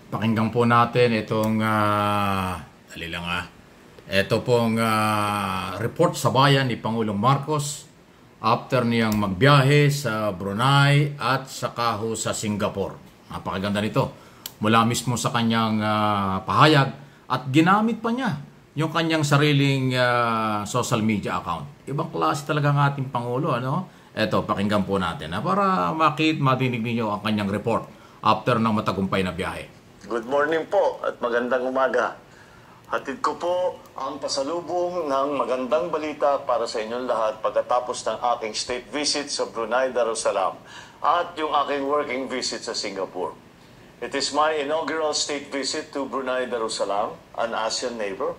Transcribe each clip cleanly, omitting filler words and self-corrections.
Pakinggan po natin itong, dali lang ito pong report sa bayan ni Pangulong Marcos after niyang magbiyahe sa Brunei at saka ho sa Singapore. Napakaganda nito. Mula mismo sa kanyang pahayag at ginamit pa niya yung kanyang sariling social media account. Ibang klase talaga ng ating Pangulo, ano? Ito, pakinggan po natin para madinig niyo ang kanyang report after ng matagumpay na biyahe. Good morning po at magandang umaga. Hatid ko po ang pasalubong ng magandang balita para sa inyong lahat pagkatapos ng aking state visit sa Brunei Darussalam at yung aking working visit sa Singapore. It is my inaugural state visit to Brunei Darussalam, an ASEAN neighbor,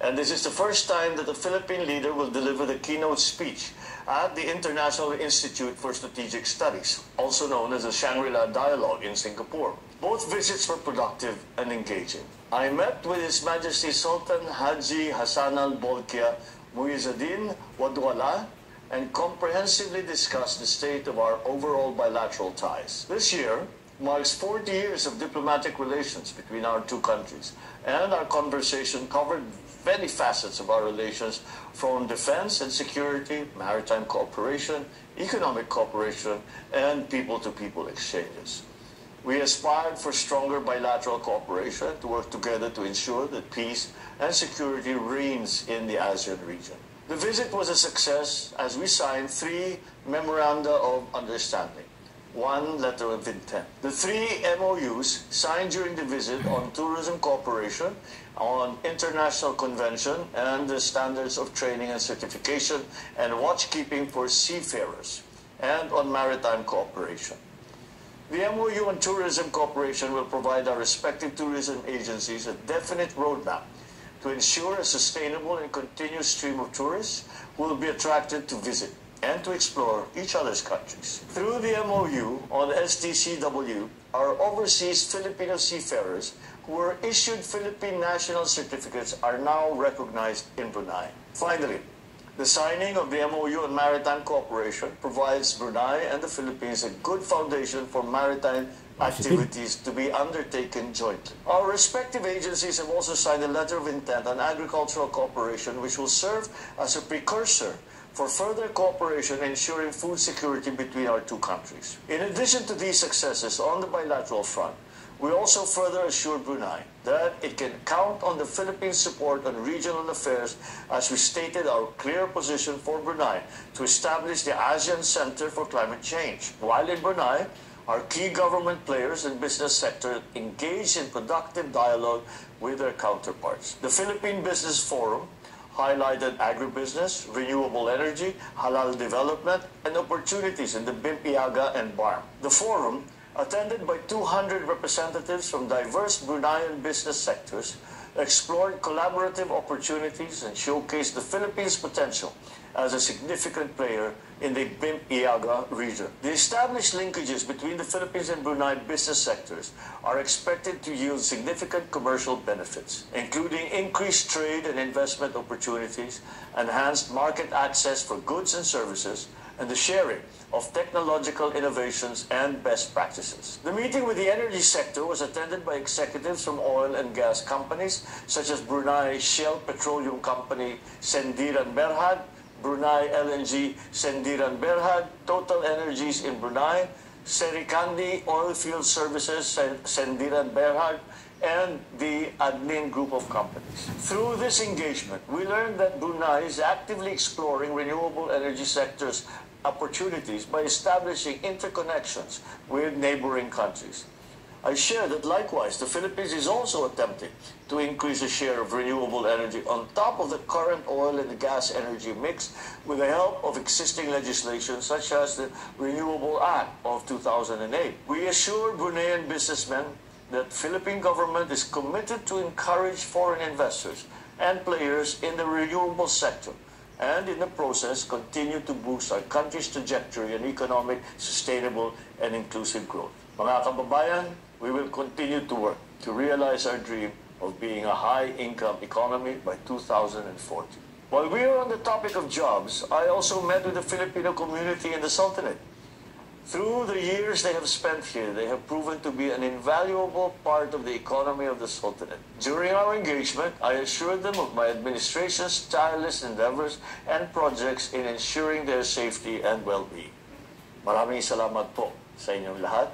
and this is the first time that a Philippine leader will deliver the keynote speech at the International Institute for Strategic Studies, also known as the Shangri-La Dialogue in Singapore. Both visits were productive and engaging. I met with His Majesty Sultan Haji Hassan al-Bolkiah Muizzuddin Wadwala and comprehensively discussed the state of our overall bilateral ties. This year marks 40 years of diplomatic relations between our two countries, and our conversation covered many facets of our relations, from defense and security, maritime cooperation, economic cooperation, and people-to-people exchanges. We aspired for stronger bilateral cooperation to work together to ensure that peace and security reigns in the ASEAN region. The visit was a success as we signed 3 memoranda of understanding, 1 letter of intent. The 3 MOUs signed during the visit on tourism cooperation, on international convention and the standards of training and certification and watchkeeping for seafarers, and on maritime cooperation. The MOU on tourism cooperation will provide our respective tourism agencies a definite roadmap to ensure a sustainable and continuous stream of tourists who will be attracted to visit and to explore each other's countries. Through the MOU on STCW, our overseas Filipino seafarers who were issued Philippine national certificates are now recognized in Brunei. Finally, the signing of the MOU on maritime cooperation provides Brunei and the Philippines a good foundation for maritime activities to be undertaken jointly. Our respective agencies have also signed a letter of intent on agricultural cooperation, which will serve as a precursor for further cooperation ensuring food security between our two countries. In addition to these successes on the bilateral front, we also further assured Brunei that it can count on the Philippines' support on regional affairs, as we stated our clear position for Brunei to establish the ASEAN Center for Climate Change. While in Brunei, our key government players and business sector engaged in productive dialogue with their counterparts. The Philippine Business Forum highlighted agribusiness, renewable energy, halal development, and opportunities in the Bimpiaga and BARM. The forum, attended by 200 representatives from diverse Bruneian business sectors, explored collaborative opportunities and showcased the Philippines' potential as a significant player in the Bimpiaga region. The established linkages between the Philippines and Brunei business sectors are expected to yield significant commercial benefits, including increased trade and investment opportunities, enhanced market access for goods and services, and the sharing of technological innovations and best practices. The meeting with the energy sector was attended by executives from oil and gas companies such as Brunei Shell Petroleum Company Sendiran Berhad, Brunei LNG Sendiran Berhad, Total Energies in Brunei, Serikandi Oilfield Services Sendiran Berhad, and the Adnin Group of companies. Through this engagement, we learned that Brunei is actively exploring renewable energy sectors opportunities by establishing interconnections with neighboring countries. I share that likewise, the Philippines is also attempting to increase the share of renewable energy on top of the current oil and gas energy mix with the help of existing legislation such as the Renewable Act of 2008. We assure Bruneian businessmen that Philippine government is committed to encourage foreign investors and players in the renewable sector, and in the process continue to boost our country's trajectory in economic, sustainable, and inclusive growth. Mga kababayan, we will continue to work to realize our dream of being a high-income economy by 2040. While we are on the topic of jobs, I also met with the Filipino community in the Sultanate. Through the years they have spent here, they have proven to be an invaluable part of the economy of the Sultanate. During our engagement, I assured them of my administration's tireless endeavors and projects in ensuring their safety and well-being. Maraming salamat po sa inyong lahat.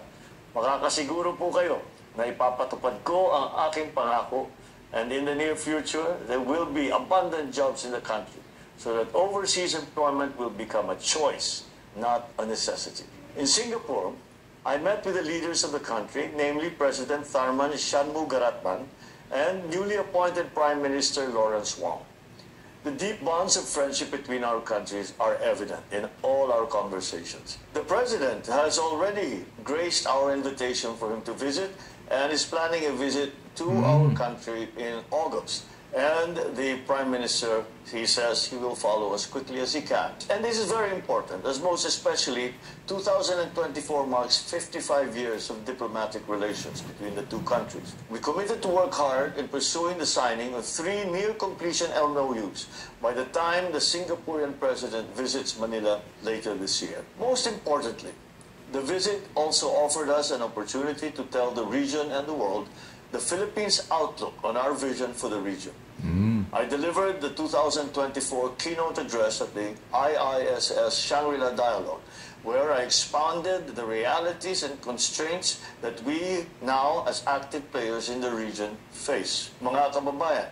Makakasiguro po kayo na ipapatupad ko ang aking pangako, and in the near future, there will be abundant jobs in the country so that overseas employment will become a choice, not a necessity. In Singapore, I met with the leaders of the country, namely President Tharman Shanmugaratnam and newly appointed Prime Minister Lawrence Wong. The deep bonds of friendship between our countries are evident in all our conversations. The President has already graced our invitation for him to visit and is planning a visit to our country in August. And the Prime Minister, he says he will follow as quickly as he can. And this is very important, as most especially 2024 marks 55 years of diplomatic relations between the two countries. We committed to work hard in pursuing the signing of 3 near-completion MOUs by the time the Singaporean President visits Manila later this year. Most importantly, the visit also offered us an opportunity to tell the region and the world the Philippines' outlook on our vision for the region. I delivered the 2024 keynote address at the IISS Shangri-La Dialogue, where I expounded the realities and constraints that we now, as active players in the region, face. Mga kababayan,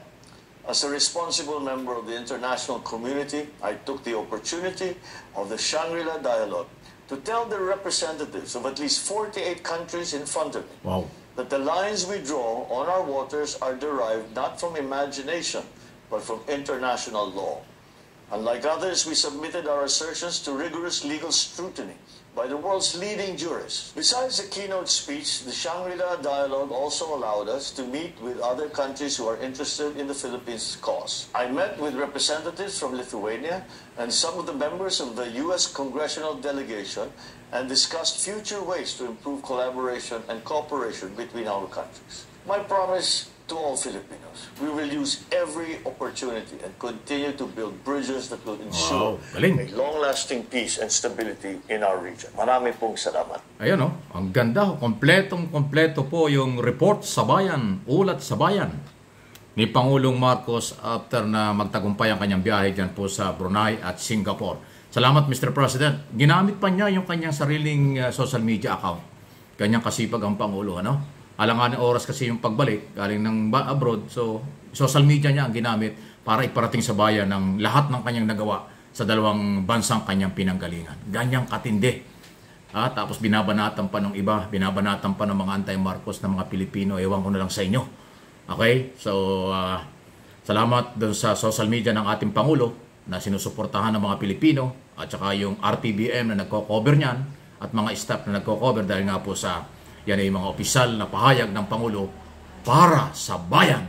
as a responsible member of the international community, I took the opportunity of the Shangri-La Dialogue to tell the representatives of at least 48 countries in front of me that the lines we draw on our waters are derived not from imagination, but from international law. Unlike others, we submitted our assertions to rigorous legal scrutiny by the world's leading jurists. Besides the keynote speech, the Shangri-La Dialogue also allowed us to meet with other countries who are interested in the Philippines' cause. I met with representatives from Lithuania and some of the members of the U.S. congressional delegation and discussed future ways to improve collaboration and cooperation between our countries. My promise to all Filipinos, we will use every opportunity and continue to build bridges that will ensure a long-lasting peace and stability in our region. Marami pong salamat. Ayun ang ganda, kompletong-kompleto po yung report sa bayan, ulat sa bayan ni Pangulong Marcos after na magtagumpay ang kanyang biyahe dyan po sa Brunei at Singapore. Salamat, Mr. President. Ginamit pa niya yung kanyang sariling social media account. Kanyang kasipag ang Pangulo, Alanganin oras kasi yung pagbalik galing ng abroad. So, social media niya ang ginamit para iparating sa bayan ng lahat ng kanyang nagawa sa dalawang bansang kanyang pinanggalingan. Ganyang katindi. Tapos binabanatan pa ng iba, binabanatan pa ng mga anti-Marcos na mga Pilipino. Ewan ko na lang sa inyo. Okay? So, salamat dun sa social media ng ating Pangulo na sinusuportahan ng mga Pilipino at saka yung RTBM na nagko-cover niyan at mga staff na nagko-cover dahil nga po sa yan ay mga opisyal na pahayag ng Pangulo para sa bayan.